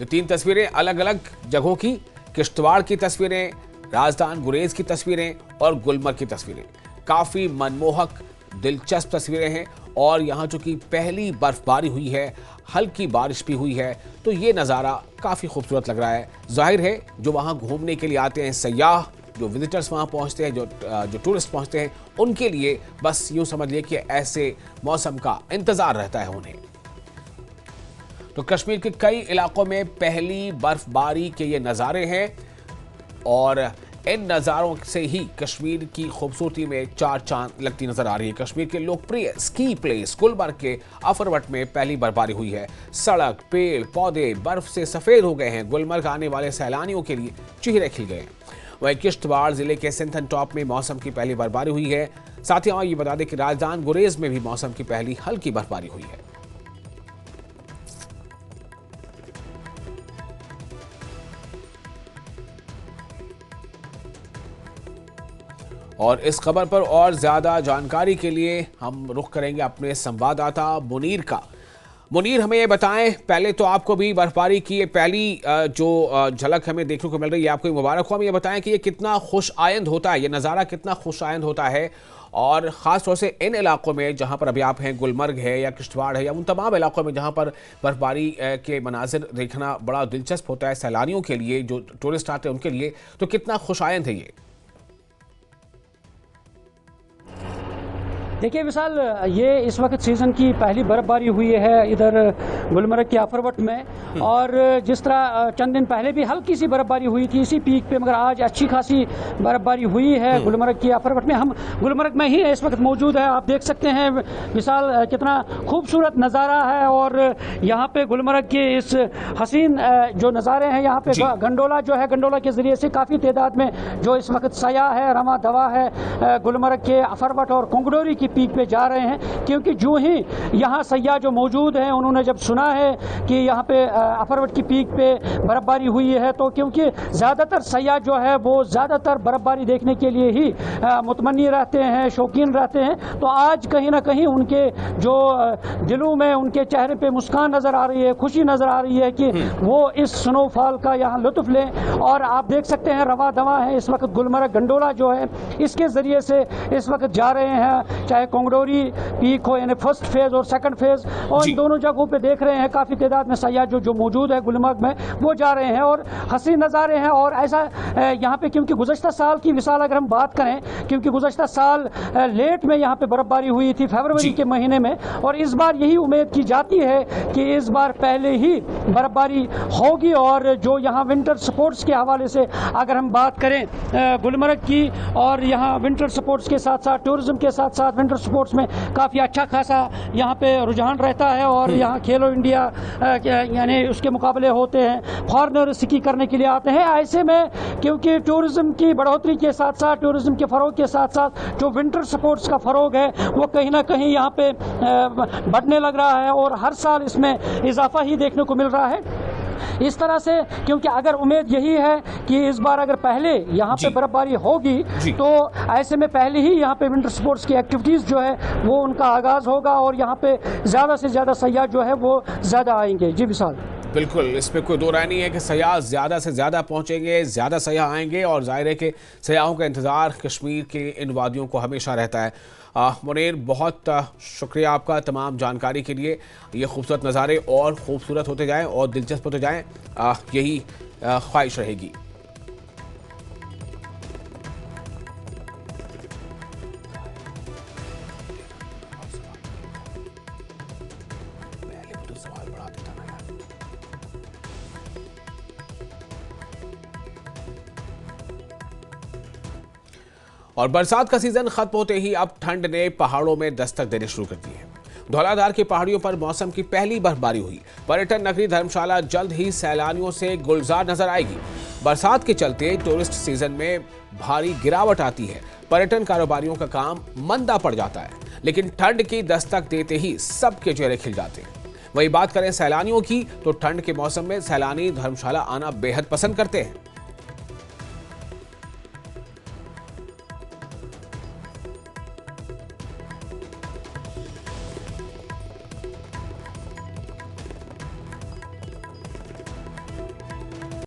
ये 3 तस्वीरें अलग अलग जगहों की, किश्तवाड़ की तस्वीरें, राजस्थान गुरेज की तस्वीरें और गुलमर्ग की तस्वीरें। काफी मनमोहक दिलचस्प तस्वीरें हैं और यहाँ जो कि पहली बर्फबारी हुई है, हल्की बारिश भी हुई है, तो ये नज़ारा काफ़ी खूबसूरत लग रहा है। जाहिर है जो वहाँ घूमने के लिए आते हैं सयाह, जो विजिटर्स वहाँ पहुँचते हैं, जो टूरिस्ट पहुँचते हैं, उनके लिए बस यूँ समझ लिए कि ऐसे मौसम का इंतज़ार रहता है उन्हें। तो कश्मीर के कई इलाकों में पहली बर्फबारी के ये नज़ारे हैं और इन नज़ारों से ही कश्मीर की खूबसूरती में 4 चांद लगती नजर आ रही है। कश्मीर के लोकप्रिय स्की प्लेस गुलमर्ग के अफरवट में पहली बर्फबारी हुई है। सड़क, पेड़, पौधे बर्फ से सफेद हो गए हैं। गुलमर्ग आने वाले सैलानियों के लिए चेहरे खिल गए हैं। वहीं किश्तवाड़ जिले के सिंथन टॉप में मौसम की पहली बर्फबारी हुई है। साथ ही ये बता दें कि राजस्थान गुरेज में भी मौसम की पहली हल्की बर्फबारी हुई है। और इस खबर पर और ज्यादा जानकारी के लिए हम रुख करेंगे अपने संवाददाता मुनीर का। मुनीर, हमें ये बताएं, पहले तो आपको भी बर्फबारी की ये पहली जो झलक हमें देखने को मिल रही है, आपको मुबारक हो। हमें ये बताएं कि ये कितना खुश आइंद होता है, ये नज़ारा कितना खुश आइंद होता है, और ख़ास तौर से इन इलाकों में जहां पर अभी आप हैं, गुलमर्ग है या किश्तवाड़ है या उन तमाम इलाकों में जहां पर बर्फबारी के मनाजिर देखना बड़ा दिलचस्प होता है सैलानियों के लिए, जो टूरिस्ट आते हैं उनके लिए, तो कितना खुश आइंद है ये? देखिए विशाल, ये इस वक्त सीज़न की पहली बर्फबारी हुई है इधर गुलमर्ग के अफरवट में। और जिस तरह चंद दिन पहले भी हल्की सी बर्फबारी हुई थी इसी पीक पे, मगर आज अच्छी खासी बर्फबारी हुई है गुलमर्ग के अफरवट में। हम गुलमर्ग में ही इस वक्त मौजूद है। आप देख सकते हैं विशाल, कितना खूबसूरत नज़ारा है। और यहाँ पे गुलमर्ग के इस हसीन जो नज़ारे हैं, यहाँ पे गंडोला जो है, गंडोला के ज़रिए से काफ़ी तादाद में जो इस वक्त सयाह है, रवा दवा है, गुलमर्ग के अफरवट और कोंगडोरी की पीक पे जा रहे हैं। क्योंकि जो ही यहाँ सयाह जो मौजूद हैं, उन्होंने जब सुना है कि यहाँ पे अफरवट की पीक पे बर्फबारी हुई है, तो क्योंकि ज़्यादातर सयाह जो है वो ज़्यादातर बर्फबारी देखने के लिए ही मुतमन्नी रहते हैं, शौकीन रहते हैं। तो आज कहीं ना कहीं उनके जो दिलों में, उनके चेहरे पे मुस्कान नज़र आ रही है, खुशी नज़र आ रही है कि वो इस स्नोफॉल का यहाँ लुत्फ लें। और आप देख सकते हैं रवा दवा है इस वक्त गुलमर्ग गंडोला जो है, इसके ज़रिए से इस वक्त जा रहे हैं। चाहे कोंगडोरी पीक हो, यानी फर्स्ट फेज और सेकंड फेज, और इन दोनों जगहों पे देख रहे हैं काफ़ी तादाद में सयाह जो मौजूद है गुलमर्ग में, वो जा रहे हैं और हसीन नज़ारे हैं। और ऐसा यहाँ पे, क्योंकि गुज़श्ता साल की विशाल अगर हम बात करें, क्योंकि गुज़श्ता साल लेट में यहाँ पे बर्फबारी हुई थी फरवरी के महीने में, और इस बार यही उम्मीद की जाती है कि इस बार पहले ही बर्फबारी होगी। और जो यहाँ विंटर स्पोर्ट्स के हवाले से अगर हम बात करें गुलमर्ग की, और यहाँ विंटर स्पोर्ट्स के साथ साथ टूरिज्म के साथ साथ विंटर स्पोर्ट्स में काफ़ी अच्छा खासा यहाँ पे रुझान रहता है। और यहाँ खेलो इंडिया यानी उसके मुकाबले होते हैं, फॉरेनर स्की करने के लिए आते हैं। ऐसे में क्योंकि टूरिज्म की बढ़ोतरी के साथ साथ, टूरिज्म के फ़रोग के साथ साथ जो विंटर स्पोर्ट्स का फ़रोग है वो कहीं ना कहीं यहाँ पे बढ़ने लग रहा है, और हर साल इसमें इजाफा ही देखने को मिल रहा है। इस तरह से, क्योंकि अगर उम्मीद यही है कि इस बार अगर पहले यहाँ पे बर्फबारी होगी, तो ऐसे में पहले ही यहाँ पे विंटर स्पोर्ट्स की एक्टिविटीज़ जो है वो उनका आगाज़ होगा, और यहाँ पे ज़्यादा से ज़्यादा सयाह जो है वो ज़्यादा आएंगे। जी विशाल, बिल्कुल, इसमें कोई दो राय नहीं है कि सयाह ज़्यादा से ज़्यादा पहुँचेंगे, ज़्यादा सयाह आएंगे, और जाहिर है कि सयाहों का इंतज़ार कश्मीर के इन वादियों को हमेशा रहता है। मुनीर, बहुत शुक्रिया आपका तमाम जानकारी के लिए। ये खूबसूरत नज़ारे और ख़ूबसूरत होते जाएं और दिलचस्प होते जाएं, यही ख्वाहिश रहेगी। और बरसात का सीजन खत्म होते ही अब ठंड ने पहाड़ों में दस्तक देने शुरू कर दी है। धौलाधार की पहाड़ियों पर मौसम की पहली बर्फबारी हुई। पर्यटन नगरी धर्मशाला जल्द ही सैलानियों से गुलजार नजर आएगी। बरसात के चलते टूरिस्ट सीजन में भारी गिरावट आती है। पर्यटन कारोबारियों का काम मंदा पड़ जाता है, लेकिन ठंड की दस्तक देते ही सबके चेहरे खिल जाते हैं। वही बात करें सैलानियों की, तो ठंड के मौसम में सैलानी धर्मशाला आना बेहद पसंद करते हैं।